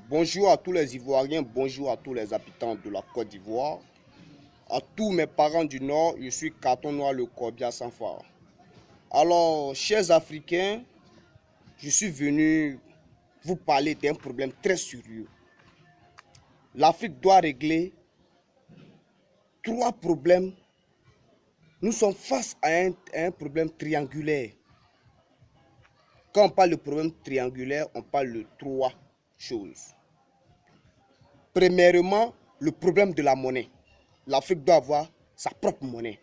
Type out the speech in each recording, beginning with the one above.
Bonjour à tous les Ivoiriens, bonjour à tous les habitants de la Côte d'Ivoire. À tous mes parents du Nord, je suis Carton Noir le Corbia sans phare. Alors, chers Africains, je suis venu vous parler d'un problème très sérieux. L'Afrique doit régler 3 problèmes. Nous sommes face à un problème triangulaire. Quand on parle de problème triangulaire, on parle de 3 choses. Premièrement, le problème de la monnaie. L'Afrique doit avoir sa propre monnaie.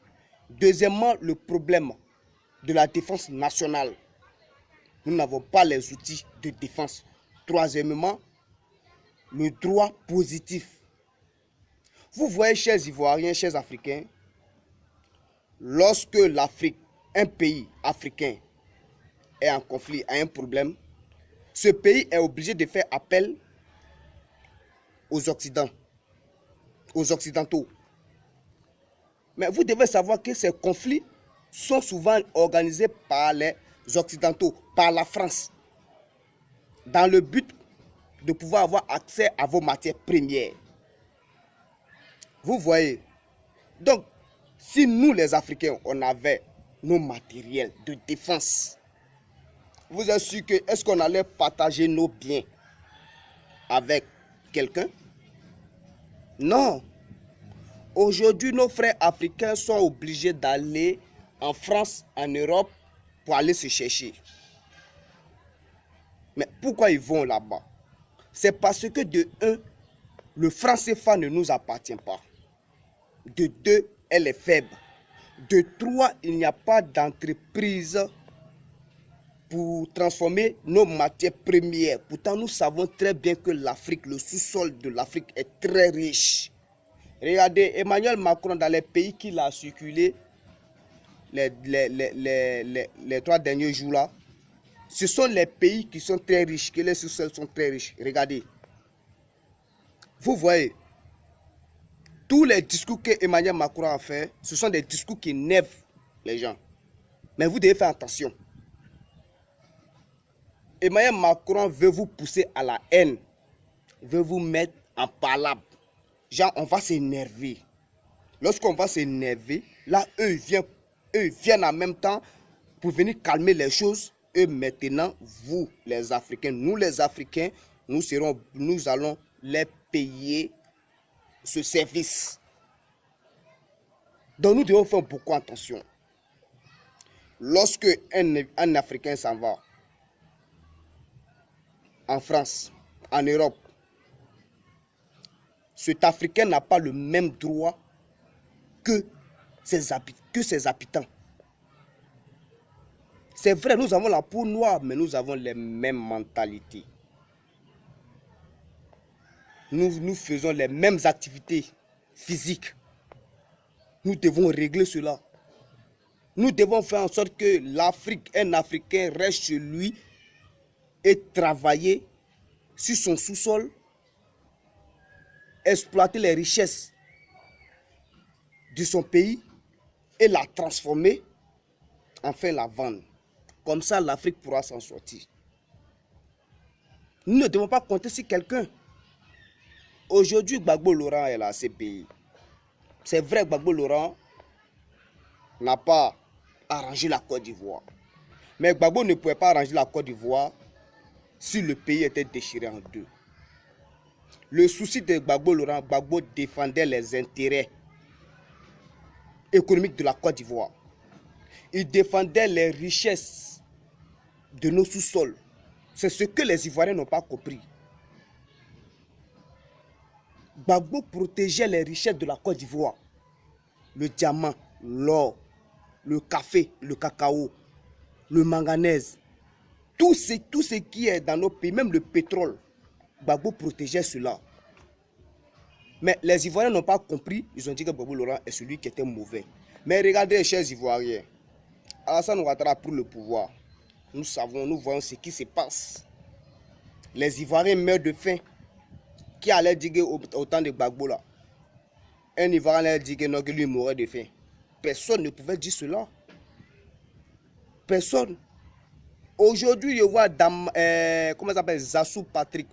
Deuxièmement, le problème de la défense nationale. Nous n'avons pas les outils de défense. Troisièmement, le droit positif. Vous voyez, chers Ivoiriens, chers Africains, lorsque l'Afrique, un pays africain, est en conflit, a un problème, ce pays est obligé de faire appel aux Occidentaux. Mais vous devez savoir que ces conflits sont souvent organisés par les Occidentaux, par la France, dans le but de pouvoir avoir accès à vos matières premières. Vous voyez. Donc, si nous les Africains, on avait nos matériels de défense, vous êtes sûr que est-ce qu'on allait partager nos biens avec quelqu'un? Non. Aujourd'hui, nos frères africains sont obligés d'aller en France, en Europe, pour aller se chercher. Mais pourquoi ils vont là-bas? C'est parce que de un, le franc CFA ne nous appartient pas. De deux, elle est faible. De trois, il n'y a pas d'entreprise pour transformer nos matières premières. Pourtant, nous savons très bien que l'Afrique, le sous-sol de l'Afrique est très riche. Regardez, Emmanuel Macron, dans les pays qu'il a circulé les 3 derniers jours là, ce sont les pays qui sont très riches, que les sous-sols sont très riches. Regardez. Vous voyez, tous les discours que Emmanuel Macron a fait, ce sont des discours qui énervent les gens. Mais vous devez faire attention. Emmanuel Macron veut vous pousser à la haine, veut vous mettre en palabre. Genre, on va s'énerver. Lorsqu'on va s'énerver, là, eux viennent en même temps pour venir calmer les choses. Et maintenant, vous, les Africains, nous les Africains, nous allons les payer ce service. Donc, nous devons faire beaucoup attention. Lorsque un Africain s'en va, en France, en Europe, cet Africain n'a pas le même droit que ses habitants. C'est vrai, nous avons la peau noire, mais nous avons les mêmes mentalités. Nous faisons les mêmes activités physiques. Nous devons régler cela. Nous devons faire en sorte que l'Afrique, un Africain reste chez lui et travailler sur son sous-sol, exploiter les richesses de son pays et la transformer, enfin la vendre. Comme ça, l'Afrique pourra s'en sortir. Nous ne devons pas compter sur quelqu'un. Aujourd'hui, Gbagbo Laurent est là, CPI. C'est vrai, Gbagbo Laurent n'a pas arrangé la Côte d'Ivoire. Mais Gbagbo ne pouvait pas arranger la Côte d'Ivoire si le pays était déchiré en deux. Le souci de Gbagbo Laurent, Gbagbo défendait les intérêts économiques de la Côte d'Ivoire. Il défendait les richesses de nos sous-sols. C'est ce que les Ivoiriens n'ont pas compris. Gbagbo protégeait les richesses de la Côte d'Ivoire. Le diamant, l'or, le café, le cacao, le manganèse. Tout ce qui est dans nos pays, même le pétrole, Gbagbo protégeait cela. Mais les Ivoiriens n'ont pas compris. Ils ont dit que Gbagbo Laurent est celui qui était mauvais. Mais regardez, chers Ivoiriens, Alassane Ouattara a pris le pouvoir. Nous voyons ce qui se passe. Les Ivoiriens meurent de faim. Qui allait dire au temps de Gbagbo là? Un Ivoirien allait dire que lui mourait de faim. Personne ne pouvait dire cela. Personne. Aujourd'hui, je vois comment ça s'appelle, Zassou Patrick,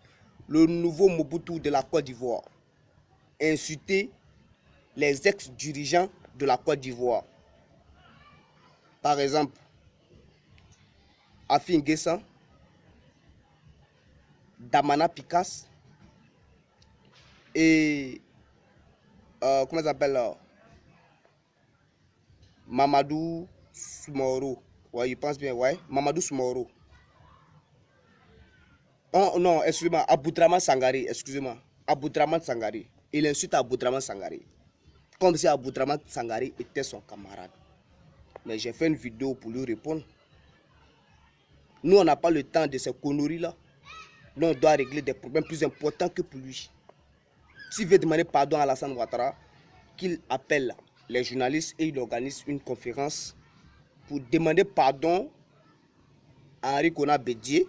le nouveau Mobutu de la Côte d'Ivoire, insulter les ex-dirigeants de la Côte d'Ivoire. Par exemple, Afi N'Guessan, Damana Picasse et comment ça s'appelle là? Mamadou Soumoro. Ouais, il pense bien, ouais. Mamadou Soumoro. Oh non, excusez-moi, Aboudraman Sangari, excusez-moi. Aboudraman Sangari. Il insulte Aboudraman Sangari. Comme si Aboudraman Sangari était son camarade. Mais j'ai fait une vidéo pour lui répondre. Nous, on n'a pas le temps de ces conneries-là. Nous, on doit régler des problèmes plus importants que pour lui. S'il veut demander pardon à Alassane Ouattara, qu'il appelle les journalistes et il organise une conférence pour demander pardon à Henri Konan Bédié,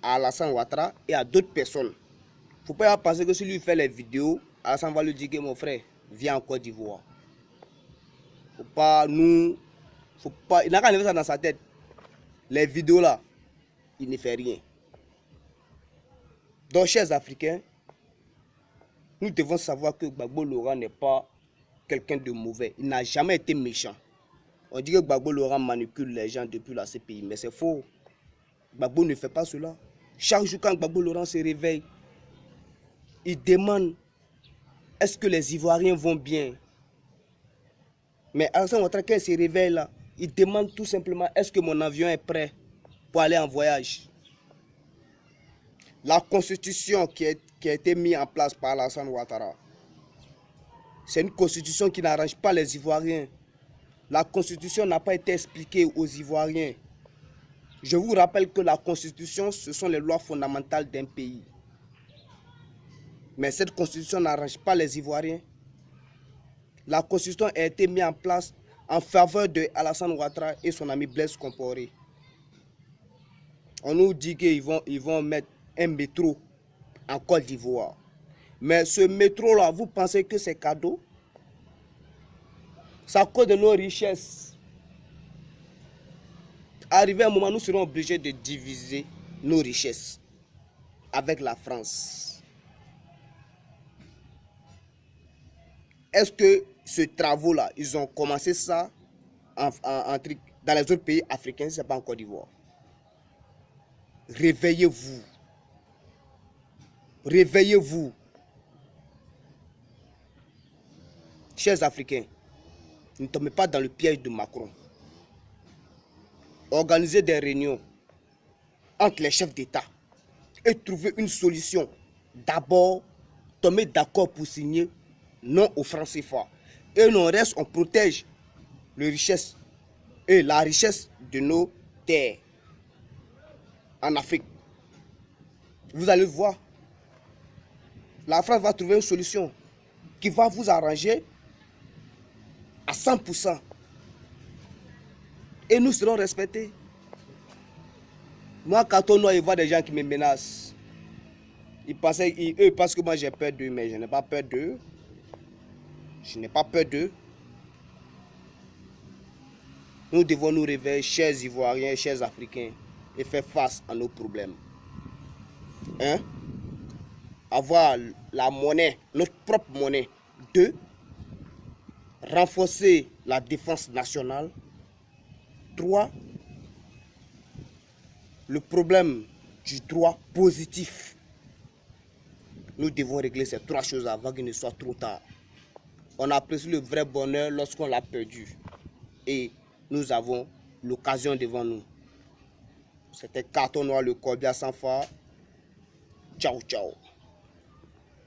à Alassane Ouattara et à d'autres personnes. Il ne faut pas penser que si lui fait les vidéos, Alassane va lui dire que mon frère, viens en Côte d'Ivoire. Faut pas nous... Faut pas, il n'a qu'à lever ça dans sa tête. Les vidéos là, il ne fait rien. Donc, chers Africains, nous devons savoir que Gbagbo Laurent n'est pas quelqu'un de mauvais. Il n'a jamais été méchant. On dit que Gbagbo Laurent manipule les gens depuis la CPI, mais c'est faux. Gbagbo ne fait pas cela. Chaque jour quand Gbagbo Laurent se réveille, il demande est-ce que les Ivoiriens vont bien. Mais Alassane Ouattara, quand il se réveille là, il demande tout simplement est-ce que mon avion est prêt pour aller en voyage. La constitution qui a été mise en place par Alassane Ouattara, c'est une constitution qui n'arrange pas les Ivoiriens. La constitution n'a pas été expliquée aux Ivoiriens. Je vous rappelle que la constitution, ce sont les lois fondamentales d'un pays. Mais cette constitution n'arrange pas les Ivoiriens. La constitution a été mise en place en faveur de Alassane Ouattara et son ami Blaise Compaoré. On nous dit qu'ils vont mettre un métro en Côte d'Ivoire. Mais ce métro-là, vous pensez que c'est cadeau? Ça cause de nos richesses. Arrivé à un moment, nous serons obligés de diviser nos richesses avec la France. Est-ce que ce travaux-là, ils ont commencé ça dans les autres pays africains, ce n'est pas en Côte d'Ivoire? Réveillez-vous. Réveillez-vous. Chers Africains, ne tombez pas dans le piège de Macron. Organisez des réunions entre les chefs d'État et trouver une solution. D'abord, tomber d'accord pour signer non au franc CFA. Et non reste, on protège les richesses et la richesse de nos terres en Afrique. Vous allez voir, la France va trouver une solution qui va vous arranger à 100%. Et nous serons respectés. Moi, quand on voit des gens qui me menacent, ils pensent que moi j'ai peur d'eux, mais je n'ai pas peur d'eux. Je n'ai pas peur d'eux. Nous devons nous réveiller, chers Ivoiriens, chers Africains, et faire face à nos problèmes. Hein? Avoir la monnaie, notre propre monnaie. 2. Renforcer la défense nationale. 3. Le problème du droit positif. Nous devons régler ces 3 choses avant qu'il ne soit trop tard. On apprécie le vrai bonheur lorsqu'on l'a perdu. Et nous avons l'occasion devant nous. C'était Carton Noir, le Corbia sans phare. Ciao, ciao.